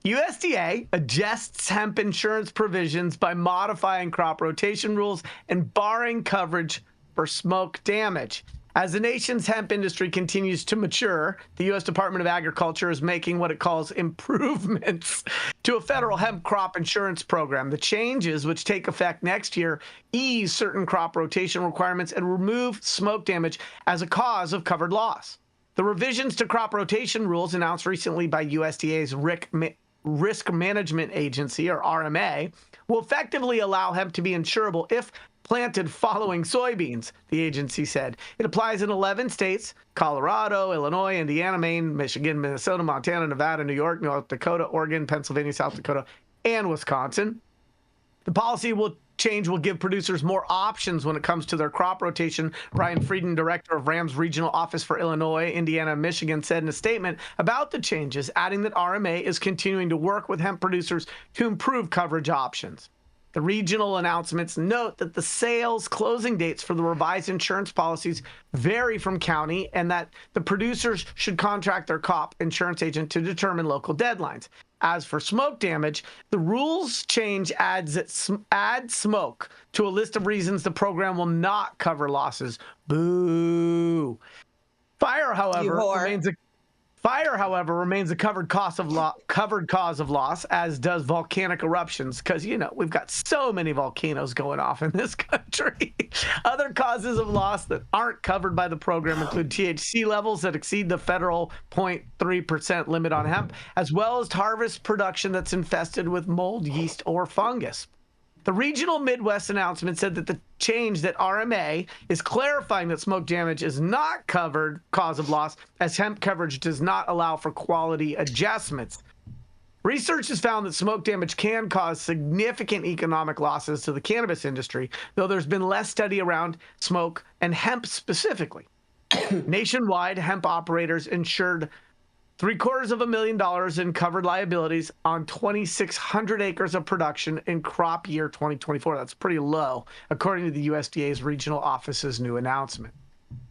USDA adjusts hemp insurance provisions by modifying crop rotation rules and barring coverage for smoke damage. As the nation's hemp industry continues to mature, the U.S. Department of Agriculture is making what it calls improvements to a federal hemp crop insurance program. The changes, which take effect next year, ease certain crop rotation requirements and remove smoke damage as a cause of covered loss. The revisions to crop rotation rules announced recently by USDA's Risk Management Agency, or RMA, will effectively allow hemp to be insurable if planted following soybeans, the agency said. It applies in 11 states: Colorado, Illinois, Indiana, Maine, Michigan, Minnesota, Montana, Nevada, New York, North Dakota, Oregon, Pennsylvania, South Dakota, and Wisconsin. The policy will give producers more options when it comes to their crop rotation. Brian Frieden, director of RAM's regional office for Illinois, Indiana, and Michigan, said in a statement about the changes, adding that RMA is continuing to work with hemp producers to improve coverage options. The regional announcements note that the sales closing dates for the revised insurance policies vary from county and that the producers should contract their crop insurance agent to determine local deadlines. As for smoke damage, the rules change adds smoke to a list of reasons the program will not cover losses. Boo. Fire, however, remains a covered cause of loss, as does volcanic eruptions, because, we've got so many volcanoes going off in this country. Other causes of loss that aren't covered by the program include THC levels that exceed the federal 0.3% limit on hemp, as well as harvest production that's infested with mold, yeast, or fungus. The regional Midwest announcement said that the change that RMA is clarifying that smoke damage is not covered cause of loss, as hemp coverage does not allow for quality adjustments. Research has found that smoke damage can cause significant economic losses to the cannabis industry, though there's been less study around smoke and hemp specifically. Nationwide, hemp operators insured $750,000 in covered liabilities on 2,600 acres of production in crop year 2024. That's pretty low, according to the USDA's regional office's new announcement.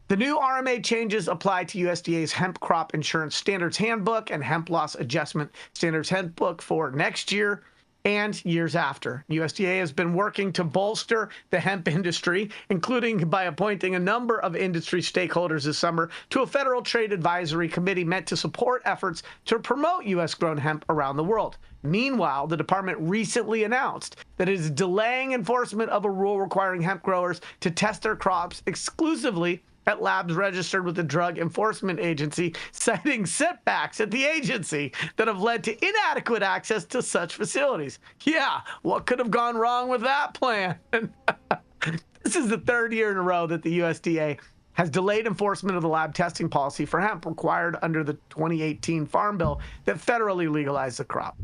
The new RMA changes apply to USDA's Hemp Crop Insurance Standards Handbook and Hemp Loss Adjustment Standards Handbook for next year and years after. USDA has been working to bolster the hemp industry, including by appointing a number of industry stakeholders this summer to a federal trade advisory committee meant to support efforts to promote U.S.-grown hemp around the world. Meanwhile, the department recently announced that it is delaying enforcement of a rule requiring hemp growers to test their crops exclusively at labs registered with the Drug Enforcement Agency, citing setbacks at the agency that have led to inadequate access to such facilities. Yeah, what could have gone wrong with that plan? This is the third year in a row that the USDA has delayed enforcement of the lab testing policy for hemp required under the 2018 Farm Bill that federally legalized the crop.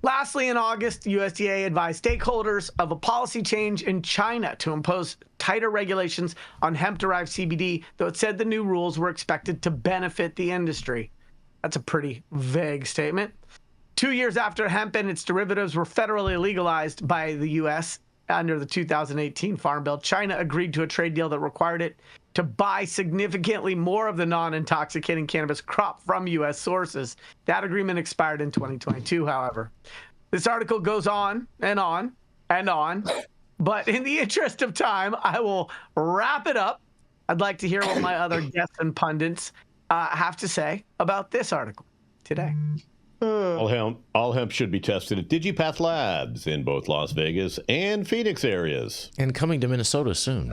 Lastly, in August, USDA advised stakeholders of a policy change in China to impose tighter regulations on hemp-derived CBD, though it said the new rules were expected to benefit the industry. That's a pretty vague statement. 2 years after hemp and its derivatives were federally legalized by the U.S. under the 2018 Farm Bill, China agreed to a trade deal that required it to buy significantly more of the non-intoxicating cannabis crop from U.S. sources. That agreement expired in 2022, however. This article goes on and on and on, but in the interest of time, I will wrap it up. I'd like to hear what my other guests and pundits have to say about this article today. All hemp should be tested at DigiPath Labs in both Las Vegas and Phoenix areas. And coming to Minnesota soon.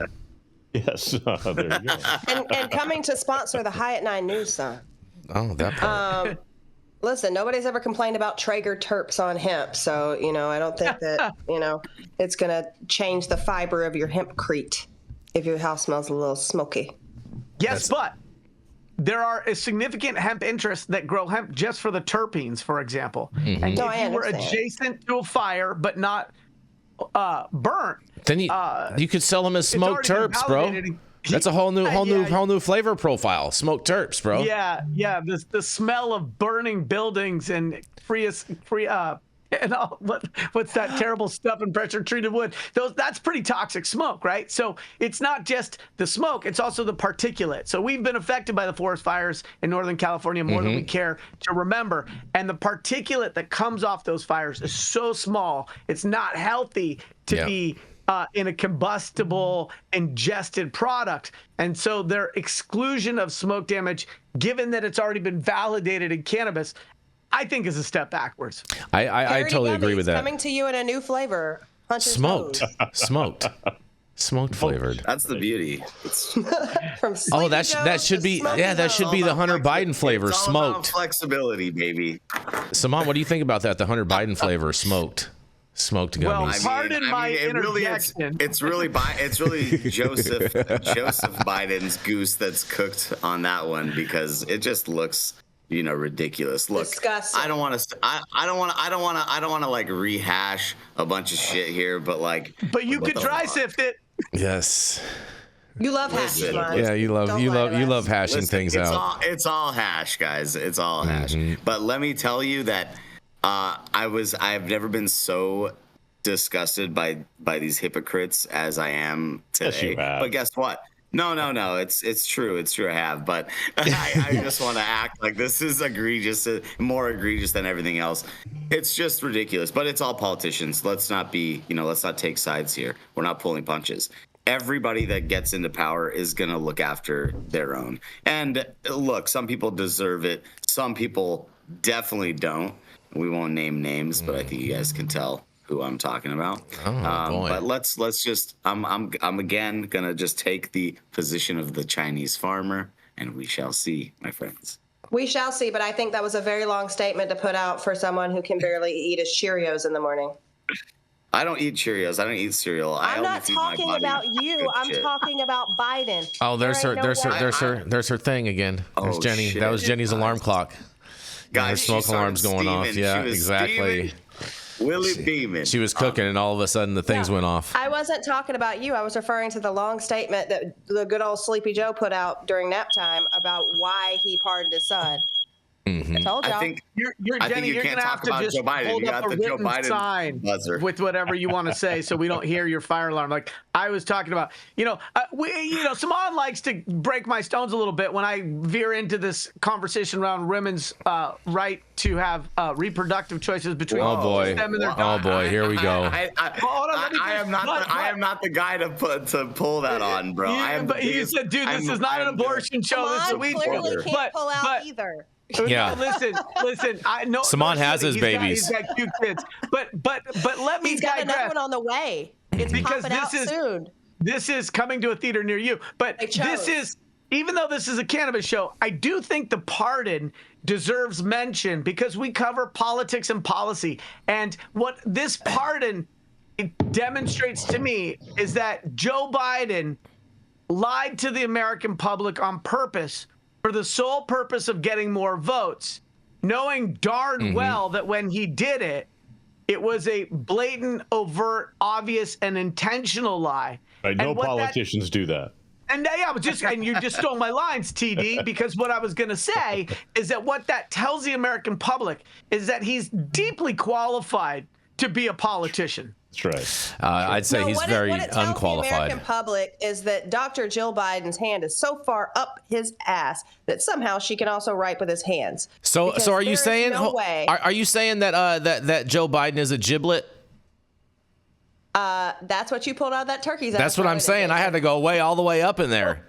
Yes, there you go. and coming to sponsor the High at 9 News, son. Oh, that part. Listen, nobody's ever complained about Traeger terps on hemp, so, I don't think that, it's going to change the fiber of your hempcrete if your house smells a little smoky. Yes, but there are a significant hemp interests that grow hemp just for the terpenes, for example. Mm-hmm. And if you were adjacent to a fire but not burnt, then you could sell them as smoked terps, bro. That's a whole new flavor profile. Smoked terps, bro. Yeah. The smell of burning buildings and and all, what's that terrible stuff in pressure treated wood? That's pretty toxic smoke, right? So it's not just the smoke, it's also the particulate. So we've been affected by the forest fires in Northern California more than we care to remember. And the particulate that comes off those fires is so small, it's not healthy to be in a combustible, ingested product. And so their exclusion of smoke damage, given that it's already been validated in cannabis, I think is a step backwards. I totally agree with that. Coming to you in a new flavor. Smoked flavored. That's the beauty. From that should be the Hunter Biden flavor, it's all smoked. about flexibility, baby. Saman, what do you think about that? The Hunter Biden flavor, smoked gummies. Well, pardon my interjection. It's really Joseph Biden's goose that's cooked on that one, because it just looks, ridiculous. Look, disgusting. I don't want to like rehash a bunch of shit here, but you could dry sift it. Yes. You love hashing. Yeah, you love hashing things out. It's all hash, guys. It's all hash. But let me tell you that I've never been so disgusted by these hypocrites as I am today. Yes, you have. But guess what? No. It's true. It's true. I have. But I just want to act like this is egregious, more egregious than everything else. It's just ridiculous. But it's all politicians. Let's not take sides here. We're not pulling punches. Everybody that gets into power is going to look after their own. And look, some people deserve it. Some people definitely don't. We won't name names, but I think you guys can tell who I'm talking about. Boy. But let's just I'm again gonna just take the position of the Chinese farmer, and we shall see, my friends. We shall see, but I think that was a very long statement to put out for someone who can barely eat his Cheerios in the morning. I don't eat Cheerios. I don't eat cereal. I'm not talking about you. I'm talking about Biden. Oh, there's her thing again. There's Jenny. Shit. That was Jenny's alarm clock. Guys, her smoke alarm's going off. Yeah, exactly. Willie beaming. She was cooking, and all of a sudden the things went off. I wasn't talking about you. I was referring to the long statement that the good old Sleepy Joe put out during nap time about why he pardoned his son. I told y'all. I think Jenny, you're going to have to just hold up a written sign with whatever you want to say so we don't hear your fire alarm. Like I was talking about, Saman likes to break my stones a little bit when I veer into this conversation around women's right to have reproductive choices between them and their daughter. Oh boy, here we go. I am not the guy to pull that on, bro. You said, dude, this is not an abortion show. This is a weed show. Clearly can't pull out either. Yeah. Listen. I know Saman has his babies. He's got cute kids. But let me He's got digress. another one on the way. It's because popping out soon. This is coming to a theater near you. But this is, even though this is a cannabis show, I do think the pardon deserves mention because we cover politics and policy. And what this pardon demonstrates to me is that Joe Biden lied to the American public on purpose for the sole purpose of getting more votes, knowing darn well that when he did it, it was a blatant, overt, obvious, and intentional lie. Right, no politicians do that. And and you just stole my lines, TD, because what I was going to say is that what that tells the American public is that he's deeply qualified to be a politician. That's right. I'd say he's very what it tells unqualified. The American public is that Dr. Jill Biden's hand is so far up his ass that somehow she can also write with his hands. So are you saying? Are you saying that that Joe Biden is a giblet? That's what you pulled out of that turkey's ass. That's what I'm saying. I had to go all the way up in there.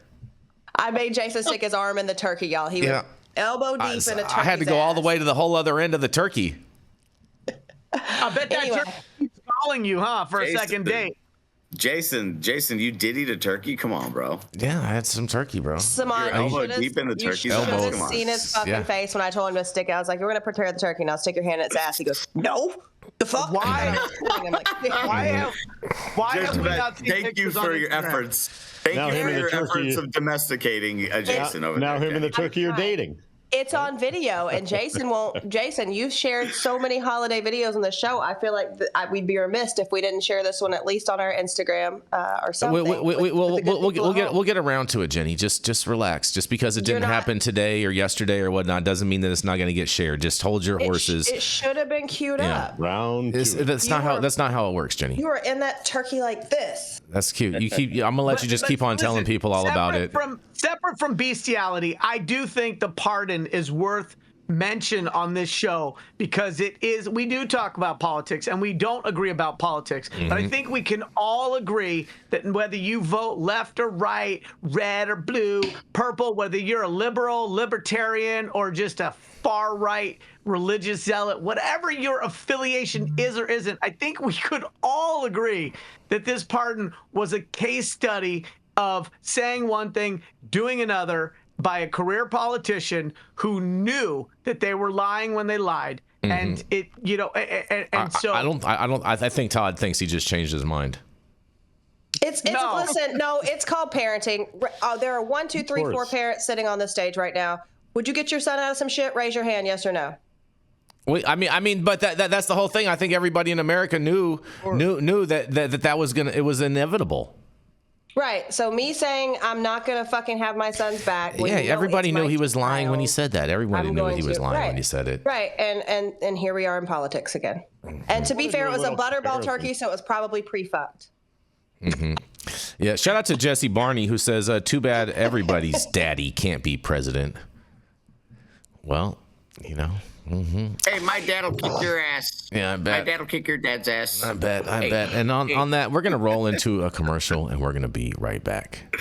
I made Jason stick his arm in the turkey, y'all. He was elbow deep in a turkey. I had to go all the way to the whole other end of the turkey. I bet that turkey keeps calling you, for a second date. Jason, you did eat a turkey? Come on, bro. Yeah, I had some turkey, bro. Saman, elbow deep in the turkey. You should have seen his fucking face when I told him to stick it. I was like, "We're gonna prepare the turkey now. Stick your hand in its ass." He goes, "No, the fuck." Why? I'm like, why have we not seen Thank you for your efforts. Thank you for your efforts of domesticating Jason over there. Now him and the turkey are dating. It's on video, and Jason won't. Jason, you've shared so many holiday videos on the show. I feel like we'd be remiss if we didn't share this one at least on our Instagram or something. We'll get around to it, Jenny. Just relax. Just because it didn't happen today or yesterday or whatnot doesn't mean that it's not going to get shared. Just hold your horses. It should have been queued up. Round two. That's not how it works, Jenny. You were in that turkey like this. That's cute. I'm gonna let you just keep on telling people all about it. Separate from bestiality, I do think the pardon is worth mention on this show because we do talk about politics and we don't agree about politics. But I think we can all agree that whether you vote left or right, red or blue, purple, whether you're a liberal, libertarian, or just a far right religious zealot, whatever your affiliation is or isn't, I think we could all agree that this pardon was a case study of saying one thing, doing another by a career politician who knew that they were lying when they lied. And it, I think Todd thinks he just changed his mind. Listen, it's called parenting. There are 1, 2, 3, 4 parents sitting on this stage right now. Would you get your son out of some shit? Raise your hand, yes or no. But that's the whole thing. I think everybody in America knew that was inevitable. Right. So me saying I'm not going to fucking have my sons back. Everybody knew he was lying when he said that. Everybody knew he was lying when he said it. Right. And here we are in politics again. And to be fair, it was a butterball turkey, so it was probably pre-fucked. Yeah. Shout out to Jesse Barney, who says, too bad everybody's daddy can't be president. Well, Hey, my dad'll kick your ass. Yeah, I bet. My dad'll kick your dad's ass. I bet. And on that, we're going to roll into a commercial, and we're going to be right back.